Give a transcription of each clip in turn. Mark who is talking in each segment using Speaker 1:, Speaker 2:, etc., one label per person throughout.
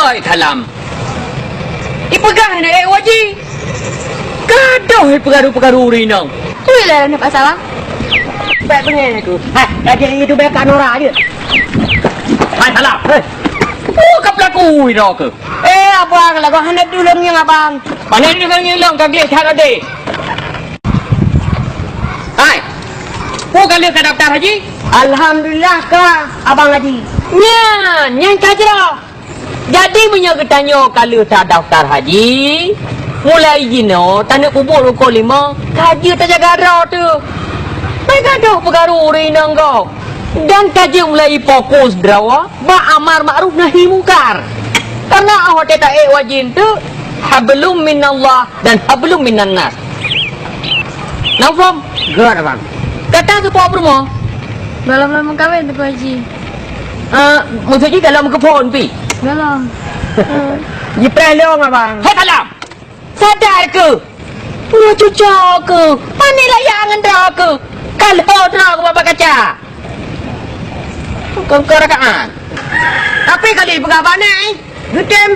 Speaker 1: Oi kalam. Ipegah ni waji. Gaduh pergaduh-pergaduh rinang.
Speaker 2: Tu lah nak pasal bang.
Speaker 3: Baik pengen aku. Hai, gaji itu baik kat Nora je.
Speaker 1: Hai kalam. Kau pelaku dah ke?
Speaker 3: Abang, kalau kau hendak dulu yang abang.
Speaker 1: Mana ni dengan ngilang kau gelek tak ada. Hai. Kau lihat daftar haji?
Speaker 3: Alhamdulillah kah, abang Haji.
Speaker 1: Yang kajra. Jadi punya ketanya kalau tak daftar haji, mulai jino tanda kubur rukun 5, kaji tak jaga rau tu. Mereka dah pengaruh rinang kau. Dan kaji mulai fokus drawa, amar ma'ruf nahi mungkar. Karena awak tak wajin tu hablum minallah dan hablum minan nas. Nampak?
Speaker 3: Good abang.
Speaker 1: Kata ke apa rumah?
Speaker 2: Belum lama kahwin tu Haji.
Speaker 1: Maksudnya dalam ke phone pi.
Speaker 2: Belum.
Speaker 3: Jepre leong abang.
Speaker 1: Hai kalam. Sadar ke? Punya cuca ke? Mana layangan dah ke? Kalau dah ke bapak kaca. Kau rakaan. Tapi kali pegawai ni, getem.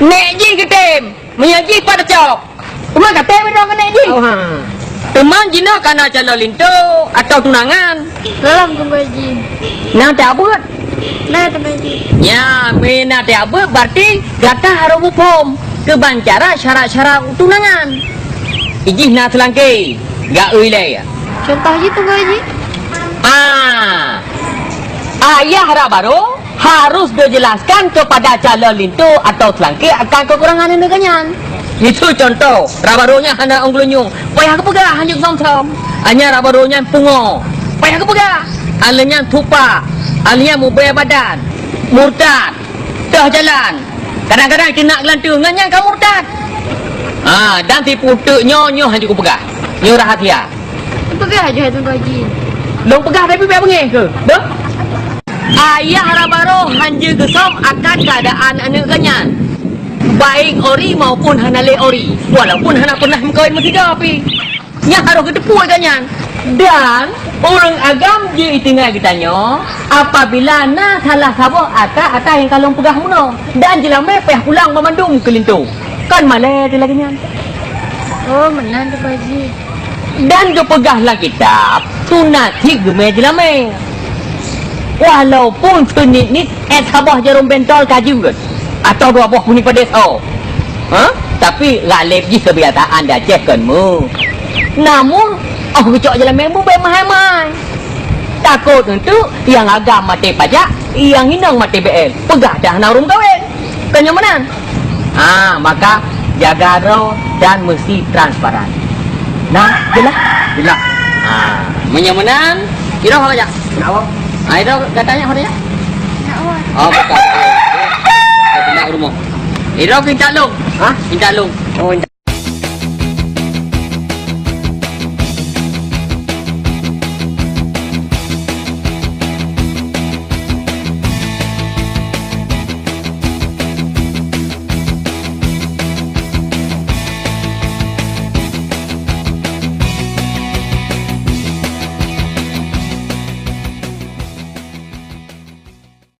Speaker 1: Nek ji getem. Menyaji pada cok. Cuma kata berapa nek ji?
Speaker 3: Oh ha.
Speaker 1: Teman jina kana calon lintu atau tunangan.
Speaker 2: Belum tu Haji.
Speaker 1: Nah tak buat.
Speaker 2: Nah tu Haji.
Speaker 1: Ya, mina tak buat berarti gata harus hukum. Kebancara syarat-syarat tunangan. Ijih nak selangkai. Gak uilai.
Speaker 2: Contoh Haji tu Haji.
Speaker 1: Ayah harap baru harus dijelaskan kepada calon lintu atau selangkai akan kekurangan yang kenyan. Itu contoh. Rabarunya hanya onglunyung. Payah kepegah hanya som-som. Hanya rabarunya pungo. Payah kepegah. Alanya tupa. Alanya mubaya badan. Murtad. Dah jalan. Kadang-kadang kita nak gelantung. Nganya kau murtad. Dan tipu tuk nyo hanya kepegah. Nyo rahasia.
Speaker 2: Pegah je tu Haji.
Speaker 1: Long pegah tapi biar bengih ke? Dah? Ayah rabaru hanya gesom akan keadaan anak kenyan. Baik ori maupun hanale ori. Walaupun hana pernah mengkawin mesti dah api. Yang harus ketepu kanyan. Dan orang agam je itingai kitanya apabila na salah sabah ata yang kalong pegah muno dan jelame payah pulang memandung ke lintu. Kan malai dia lagi nyan.
Speaker 2: Oh, menang tu Haji.
Speaker 1: Dan dia pegahlah kitab tunati gemeh jelame. Walaupun senit-nit sabah jarum bentol kaji kan. Atau dua buah kuning pedas tapi galip je kebiasaan dah cekkanmu. Namun kecok jalan membu baik mahal-mahal. Takut untuk yang agam mati pajak, yang hinang mati BL. Pegah dah nak rum kahwin. Kenyamanan. Maka jaga roh dan mesti transparan. Nah, jelas. Menyamanan. Kira apa aja?
Speaker 3: Awak.
Speaker 1: Itu katanya apa dia?
Speaker 2: Nak
Speaker 1: Bukan. Rumah. Iro kita long.
Speaker 3: Ha?
Speaker 1: Kita long.
Speaker 3: Oh,